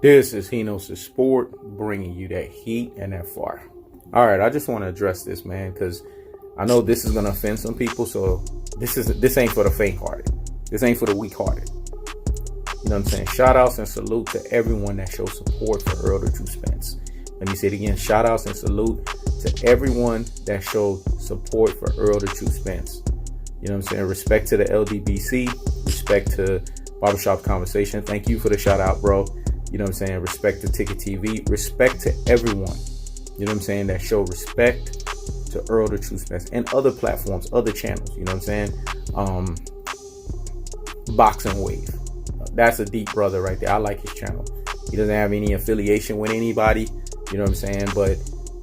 This is Hinos Sport, bringing you that heat and that fire. All right, I just want to address this, man, because I know this is going to offend some people. So this ain't for the faint-hearted. This ain't for the weak-hearted. You know what I'm saying? Shout outs and salute to everyone that shows support for Errol the True Spence. Let me say it again. Shout outs and salute to everyone that showed support for Errol the True Spence. You know what I'm saying? Respect to the LDBC. Respect to Barbershop Conversation. Thank you for the shout out, bro. You know what I'm saying? Respect to Ticket TV. Respect to everyone, you know what I'm saying, that show respect to Errol the True Spence and other platforms, other channels, you know what I'm saying? Boxing Wave. That's a deep brother right there. I like his channel. He doesn't have any affiliation with anybody, you know what I'm saying? But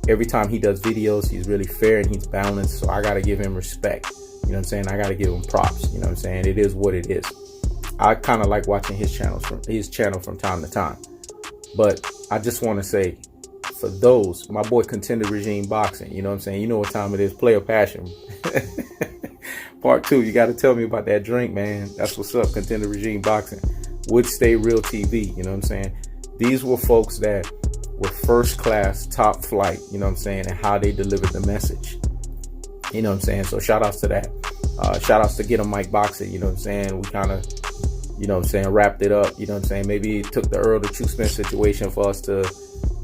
every time he does videos, he's really fair and he's balanced. So I got to give him respect. You know what I'm saying? I got to give him props. You know what I'm saying? It is what it is. I kind of like watching his channel from time to time. But I just want to say, for those, my boy Contender Regime Boxing, you know what I'm saying? You know what time it is. Player Passion. Part 2, you got to tell me about that drink, man. That's what's up, Contender Regime Boxing. Would Stay Real TV, you know what I'm saying? These were folks that were first class, top flight, you know what I'm saying, and how they delivered the message. You know what I'm saying? So shout outs to that. Shout outs to Get 'em Mike Boxing, you know what I'm saying? We kind of, you know what I'm saying, wrapped it up, you know what I'm saying? Maybe it took the Errol the True Spence situation for us to,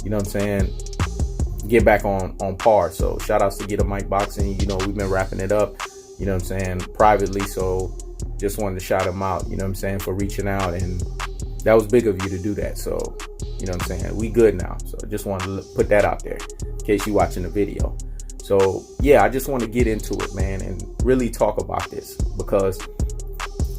you know what I'm saying, get back on par. So shout outs to Get 'em Mike Boxing. You know, we've been wrapping it up, you know what I'm saying, privately. So just wanted to shout him out, you know what I'm saying, for reaching out. And that was big of you to do that. So, you know what I'm saying, we good now. So just wanted to put that out there in case you're watching the video. So yeah, I just want to get into it, man, and really talk about this, because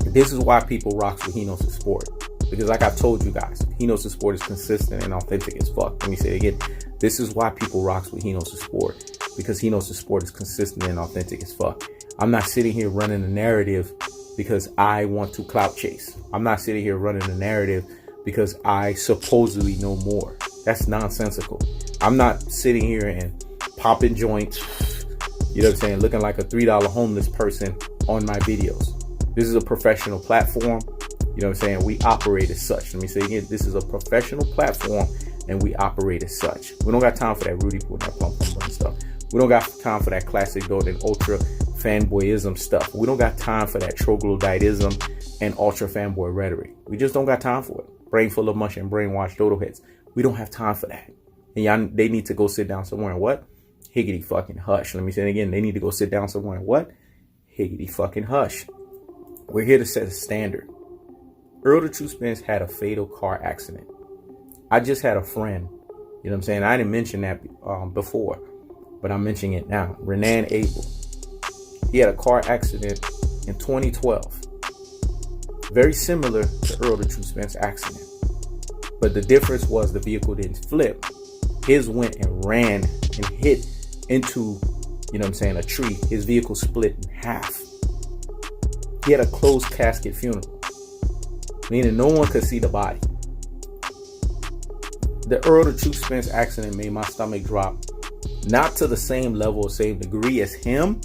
this is why people rocks with Hinos Sport. Because like I've told you guys, Hinos Sport is consistent and authentic as fuck. Let me say it again. This is why people rocks with Hinos Sport. Because Hinos Sport is consistent and authentic as fuck. I'm not sitting here running a narrative because I want to clout chase. I'm not sitting here running a narrative because I supposedly know more. That's nonsensical. I'm not sitting here and popping joints, you know what I'm saying, looking like a $3 homeless person on my videos. This is a professional platform. You know what I'm saying? We operate as such. Let me say again, this is a professional platform and we operate as such. We don't got time for that Rudy putting that pump and stuff. We don't got time for that classic gold and ultra fanboyism stuff. We don't got time for that troglodytism and ultra fanboy rhetoric. We just don't got time for it. Brain full of mush and brainwashed dodo heads. We don't have time for that. And y'all, they need to go sit down somewhere and what? Higgity fucking hush. Let me say it again. They need to go sit down somewhere and what? Higgity fucking hush. We're here to set a standard. Errol the True Spence had a fatal car accident. I just had a friend, you know what I'm saying? I didn't mention that before, but I'm mentioning it now. Renan Abel. He had a car accident in 2012. Very similar to Errol the True Spence accident. But the difference was the vehicle didn't flip. His went and ran and hit into, you know what I'm saying, a tree. His vehicle split in half. He had a closed casket funeral, meaning no one could see the body. The Errol the True Spence accident made my stomach drop, not to the same level or same degree as him,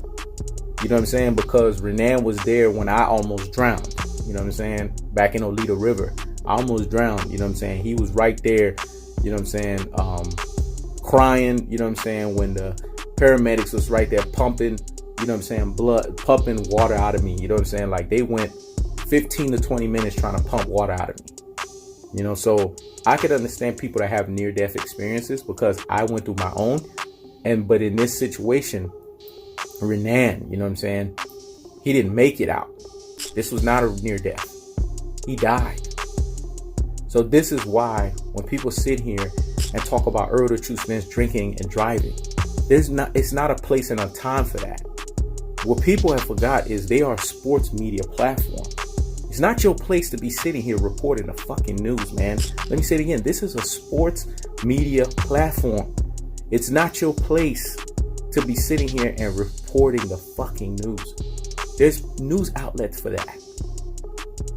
you know what I'm saying, because Renan was there when I almost drowned, you know what I'm saying, back in Oleta River. I almost drowned, you know what I'm saying. He was right there, you know what I'm saying, crying, you know what I'm saying, when the paramedics was right there pumping, you know what I'm saying, blood, pumping water out of me, you know what I'm saying. Like they went 15 to 20 minutes trying to pump water out of me, you know. So I could understand people that have near-death experiences because I went through my own. But in this situation, Renan, you know what I'm saying, he didn't make it out. This was not a near-death. He died. So this is why when people sit here and talk about Errol the True Spence drinking and driving, it's not a place and a time for that. What people have forgot is they are a sports media platform. It's not your place to be sitting here reporting the fucking news, man. Let me say it again. This is a sports media platform. It's not your place to be sitting here and reporting the fucking news. There's news outlets for that.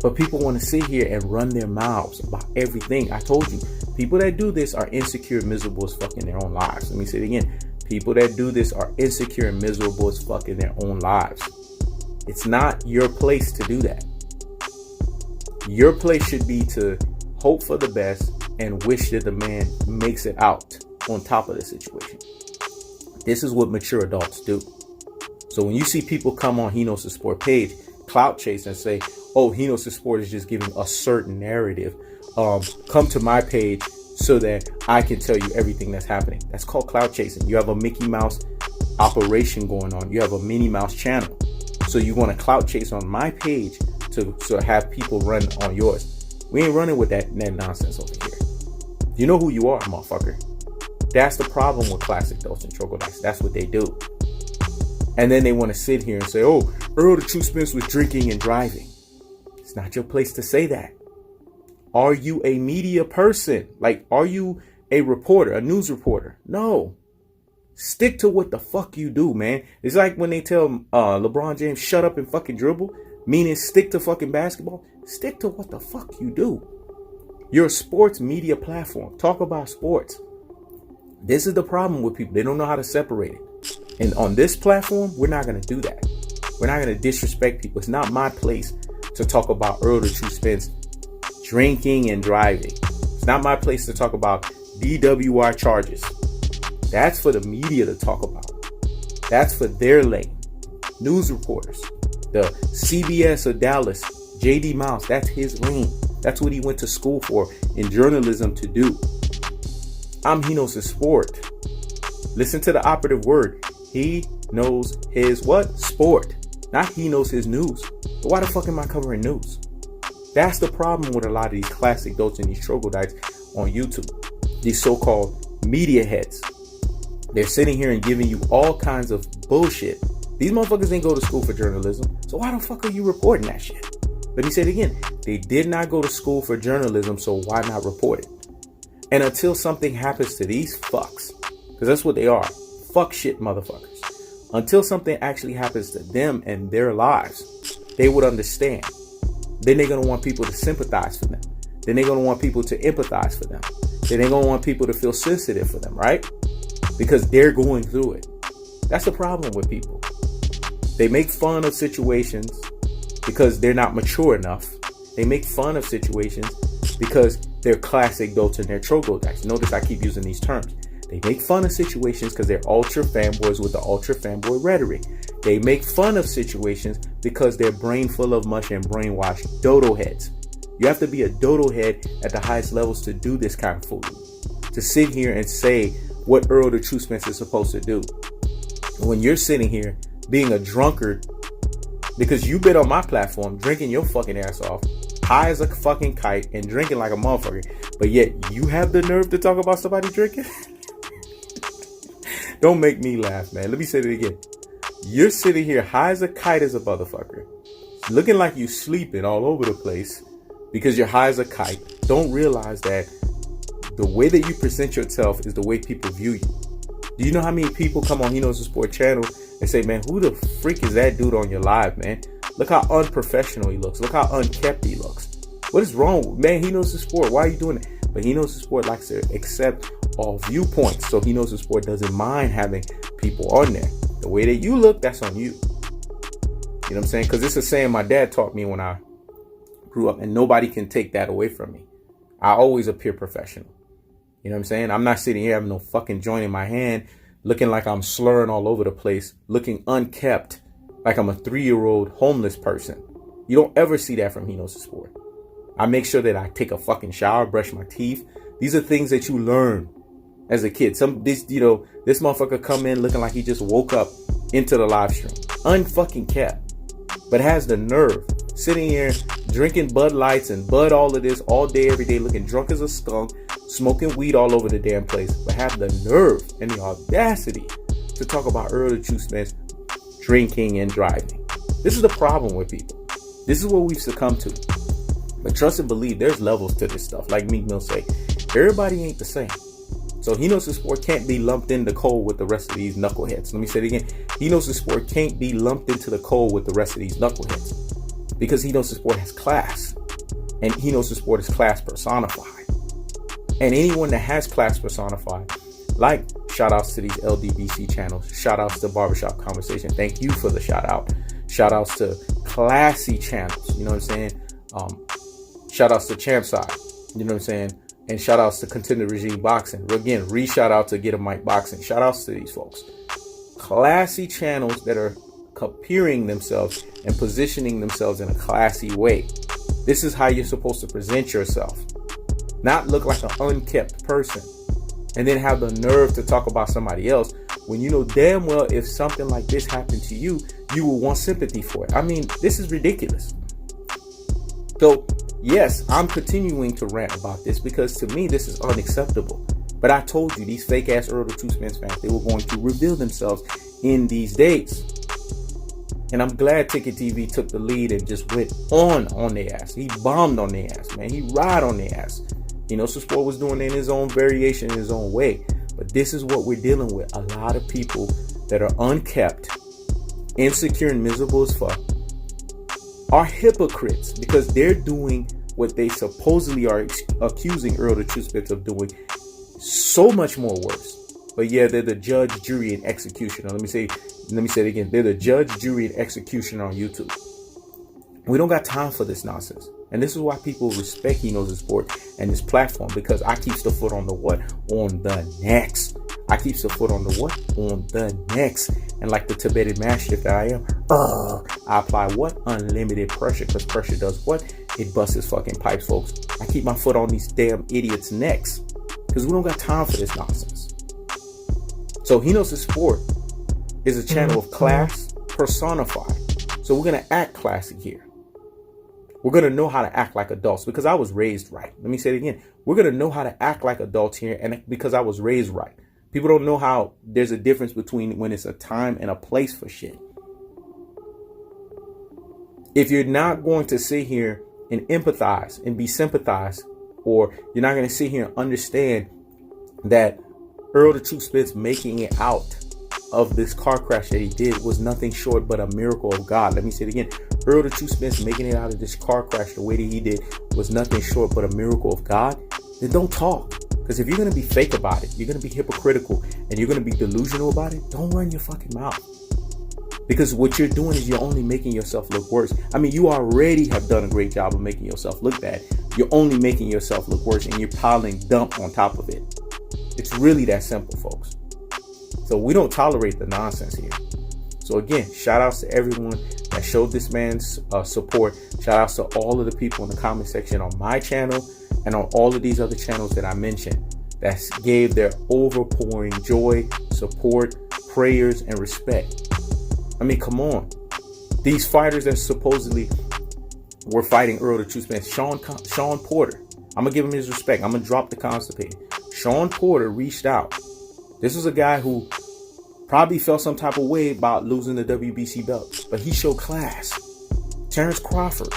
But people want to sit here and run their mouths about everything. I told you, people that do this are insecure, miserable as fuck in their own lives. Let me say it again. People that do this are insecure and miserable as fuck in their own lives. It's not your place to do that. Your place should be to hope for the best, and wish that the man makes it out on top of the situation. This is what mature adults do. So when you see people come on He Knows the Sport page, clout chase and say, oh, He Knows the Sport is just giving a certain narrative. Come to my page so that I can tell you everything that's happening. That's called clout chasing. You have a Mickey Mouse operation going on. You have a Minnie Mouse channel. So you want to clout chase on my page to have people run on yours. We ain't running with that nonsense over here. You know who you are, motherfucker. That's the problem with classic adults and troglodytes. That's what they do. And then they want to sit here and say, oh, Errol the True Spence was drinking and driving. It's not your place to say that. Are you a media person? Like, are you a reporter, a news reporter? No. Stick to what the fuck you do, man. It's like when they tell LeBron James, shut up and fucking dribble, meaning stick to fucking basketball. Stick to what the fuck you do. You're a sports media platform. Talk about sports. This is the problem with people. They don't know how to separate it. And on this platform, we're not going to do that. We're not going to disrespect people. It's not my place to talk about Errol the True Spence drinking and driving. It's not my place to talk about DWI charges. That's for the media to talk about. That's for their lane. News reporters. The CBS of Dallas, JD Mouse, that's his lane. That's what he went to school for in journalism to do. I'm He Knows His Sport. Listen to the operative word. He knows his what? Sport. Not he knows his news. But why the fuck am I covering news? That's the problem with a lot of these classic adults and these troglodytes on YouTube. These so-called media heads. They're sitting here and giving you all kinds of bullshit. These motherfuckers didn't go to school for journalism. So why the fuck are you reporting that shit? Let me say it again. They did not go to school for journalism, so why not report it? And until something happens to these fucks, because that's what they are, fuck shit motherfuckers. Until something actually happens to them and their lives, they would understand. Then they're going to want people to sympathize for them. Then they're going to want people to empathize for them. Then they're going to want people to feel sensitive for them, right? Because they're going through it. That's the problem with people. They make fun of situations because they're not mature enough. They make fun of situations because they're classic adults and they're troglodytes. Notice I keep using these terms. They make fun of situations because they're ultra fanboys with the ultra fanboy rhetoric. They make fun of situations because they're brain full of mush and brainwashed dodo heads. You have to be a dodo head at the highest levels to do this kind of foolery. To sit here and say what Errol the True Spence is supposed to do. When you're sitting here being a drunkard because you've been on my platform drinking your fucking ass off, high as a fucking kite and drinking like a motherfucker, but yet you have the nerve to talk about somebody drinking? Don't make me laugh, man. Let me say it again. You're sitting here high as a kite as a motherfucker, looking like you sleeping all over the place because you're high as a kite. Don't realize that the way that you present yourself is the way people view you. Do you know how many people come on He Knows the Sport channel and say, man, who the freak is that dude on your live, man? Look how unprofessional he looks. Look how unkept he looks. What is wrong? Man, He Knows the Sport. Why are you doing it? But He Knows the Sport likes to accept all viewpoints. So He Knows the Sport doesn't mind having people on there. The way that you look, that's on you. You know what I'm saying? Because it's a saying my dad taught me when I grew up, and nobody can take that away from me. I always appear professional. You know what I'm saying? I'm not sitting here having no fucking joint in my hand, looking like I'm slurring all over the place, looking unkept, like I'm a 3-year-old homeless person. You don't ever see that from He Knows the Sport. I make sure that I take a fucking shower, brush my teeth. These are things that you learn as a kid. This motherfucker come in looking like he just woke up into the live stream, unfucking kept, but has the nerve sitting here drinking Bud Lights and Bud all of this all day, every day, looking drunk as a skunk, smoking weed all over the damn place, but have the nerve and the audacity to talk about Errol the True Spence drinking and driving. This is the problem with people. This is what we've succumbed to. But trust and believe, there's levels to this stuff. Like Meek Mill say, everybody ain't the same. So He Knows the Sport can't be lumped in the cold with the rest of these knuckleheads. Let me say it again. He Knows the Sport can't be lumped into the cold with the rest of these knuckleheads, because He Knows the Sport has class, and He Knows the Sport is class personified. And anyone that has class personified, like shout outs to these LDBC channels, shout outs to Barbershop Conversation. Thank you for the shout out. Shout outs to classy channels. You know what I'm saying? Shout outs to Champ Side. You know what I'm saying? And shout outs to Contender Regime Boxing. Again, re-shout out to Get a Mic Boxing. Shout outs to these folks. Classy channels that are appearing themselves and positioning themselves in a classy way. This is how you're supposed to present yourself. Not look like an unkept person and then have the nerve to talk about somebody else when you know damn well if something like this happened to you, you will want sympathy for it. I mean, this is ridiculous. So, yes, I'm continuing to rant about this because to me, this is unacceptable. But I told you, these fake ass Errol the True Spence fans, they were going to reveal themselves in these days. And I'm glad Ticket TV took the lead and just went on their ass. He bombed on their ass, man. He ride on their ass. You know, Sport was doing it in his own variation, in his own way. But this is what we're dealing with. A lot of people that are unkept, insecure and miserable as fuck are hypocrites because they're doing what they supposedly are accusing Errol the True Spence of doing so much more worse. But yeah, they're the judge, jury, and executioner. Let me say it again. They're the judge, jury, and executioner on YouTube. We don't got time for this nonsense. And this is why people respect He Knows His Sport and this platform, because I keeps the foot on the what? On the next. I keeps the foot on the what? On the next. And like the Tibetan mastiff that I am, I apply what? Unlimited pressure, because pressure does what? It busts his fucking pipes, folks. I keep my foot on these damn idiots' necks because we don't got time for this nonsense. So He Knows His Sport is a channel of class personified. So we're going to act classy here. We're going to know how to act like adults because I was raised right. Let me say it again. We're going to know how to act like adults here, and because I was raised right. People don't know how there's a difference between when it's a time and a place for shit. If you're not going to sit here and empathize and be sympathized, or you're not going to sit here and understand that Errol the True Spence making it out of this car crash that he did was nothing short but a miracle of God. Let me say it again. Errol the True Spence making it out of this car crash the way that he did was nothing short but a miracle of God. Then don't talk. Because if you're going to be fake about it, you're going to be hypocritical, and you're going to be delusional about it, don't run your fucking mouth. Because what you're doing is you're only making yourself look worse. I mean, you already have done a great job of making yourself look bad. You're only making yourself look worse, and you're piling dump on top of it. It's really that simple, folks. So we don't tolerate the nonsense here. So again, shout outs to everyone that showed this man's support. Shout outs to all of the people in the comment section on my channel and on all of these other channels that I mentioned that gave their overpouring joy, support, prayers, and respect. I mean, come on. These fighters that supposedly were fighting Errol the True Spence, Sean Porter, I'm going to give him his respect. I'm going to drop the constipated. Sean Porter reached out. This was a guy who probably felt some type of way about losing the WBC belt, but he showed class. Terrence Crawford,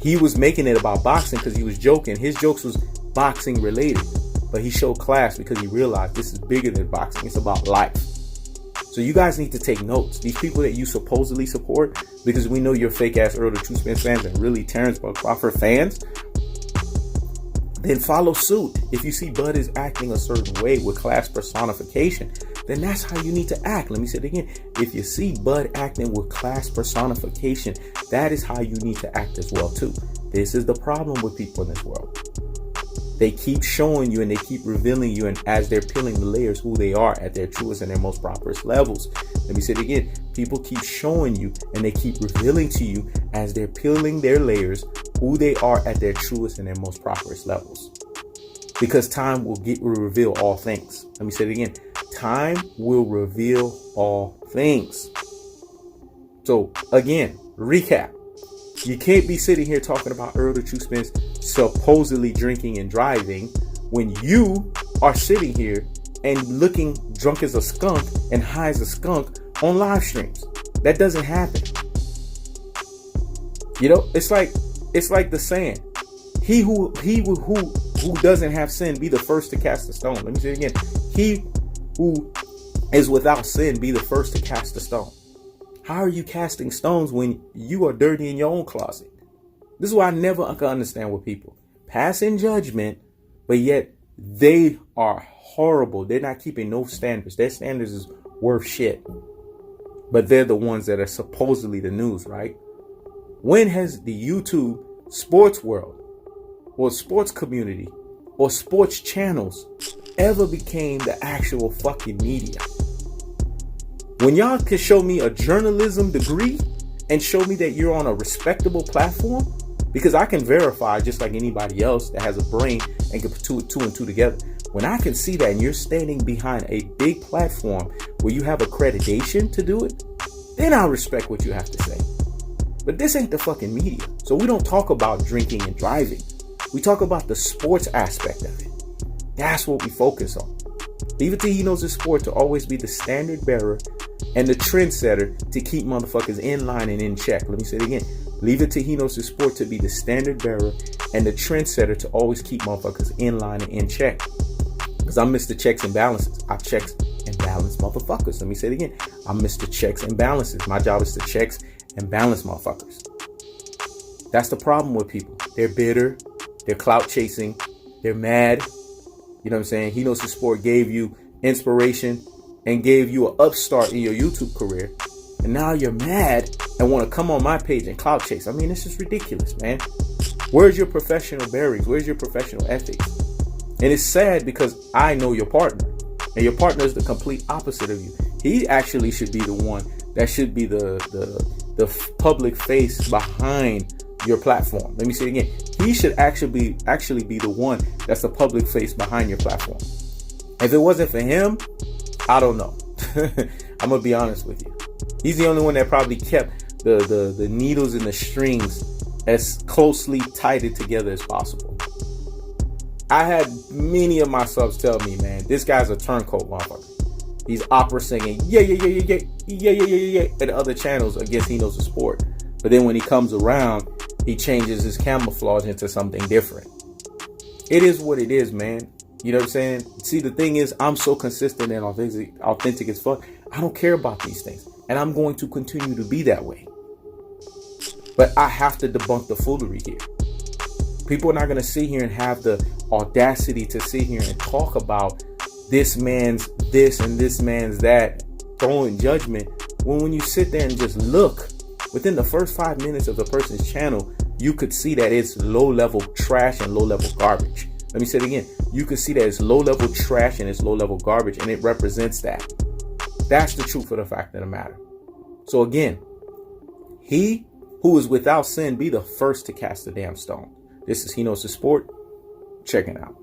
he was making it about boxing because he was joking. His jokes was boxing related, but he showed class because he realized this is bigger than boxing. It's about life. So you guys need to take notes. These people that you supposedly support, because we know you're fake ass Errol the True Spence fans and really Terrence Crawford fans, then follow suit. If you see Bud is acting a certain way with class personification, then that's how you need to act. Let me say it again. If you see Bud acting with class personification, that is how you need to act as well too. This is the problem with people in this world. They keep showing you and they keep revealing you, and as they're peeling the layers, who they are at their truest and their most properest levels. Let me say it again. People keep showing you and they keep revealing to you as they're peeling their layers, who they are at their truest and their most properest levels. Because time will reveal all things. Let me say it again. Time will reveal all things. So again, recap. You can't be sitting here talking about Errol the True Spence supposedly drinking and driving when you are sitting here and looking drunk as a skunk and high as a skunk on live streams. That doesn't happen. You know, it's like the saying, he who doesn't have sin be the first to cast a stone. Let me say it again. He who is without sin be the first to cast a stone. How are you casting stones when you are dirty in your own closet? This is why I never can understand with people passing judgment, but yet they are horrible. They're not keeping no standards. Their standards is worth shit. But they're the ones that are supposedly the news, right? When has the YouTube sports world, or sports community or sports channels ever became the actual fucking media. When y'all can show me a journalism degree and show me that you're on a respectable platform, because I can verify just like anybody else that has a brain and can put two and two together. When I can see that and you're standing behind a big platform where you have accreditation to do it, then I'll respect what you have to say. But this ain't the fucking media. So we don't talk about drinking and driving. We talk about the sports aspect of it. That's what we focus on. Leave it to He Knows His Sport to always be the standard bearer and the trendsetter to keep motherfuckers in line and in check. Let me say it again. Leave it to He Knows His Sport to be the standard bearer and the trendsetter to always keep motherfuckers in line and in check. Because I'm Mr. Checks and Balances. I checks and balance motherfuckers. Let me say it again. I'm Mr. Checks and Balances. My job is to checks and balance motherfuckers. That's the problem with people. They're bitter. They're clout chasing. They're mad. You know what I'm saying? He Knows His Sport gave you inspiration and gave you an upstart in your YouTube career. And now you're mad and want to come on my page and clout chase. I mean, this is ridiculous, man. Where's your professional bearings? Where's your professional ethics? And it's sad because I know your partner. And your partner is the complete opposite of you. He actually should be the one that should be the public face behind your platform. Let me say it again. He should actually be the one that's the public face behind your platform. If it wasn't for him, I don't know. I'm gonna be honest with you. He's the only one that probably kept the needles and the strings as closely tied together as possible. I had many of my subs tell me, man, this guy's a turncoat motherfucker. He's opera singing, yeah, at other channels against He Knows His Sport. But then when he comes around, he changes his camouflage into something different. It is what it is, man. You know what I'm saying? See, the thing is, I'm so consistent and authentic as fuck. I don't care about these things. And I'm going to continue to be that way. But I have to debunk the foolery here. People are not going to sit here and have the audacity to sit here and talk about this man's this and this man's that, throwing judgment, when you sit there and just look, within the first 5 minutes of the person's channel, you could see that it's low-level trash and low-level garbage. Let me say it again. You can see that it's low-level trash and it's low-level garbage, and it represents that. That's the truth of the fact of the matter. So again, he who is without sin be the first to cast the damn stone. This is He Knows His Sport. Check it out.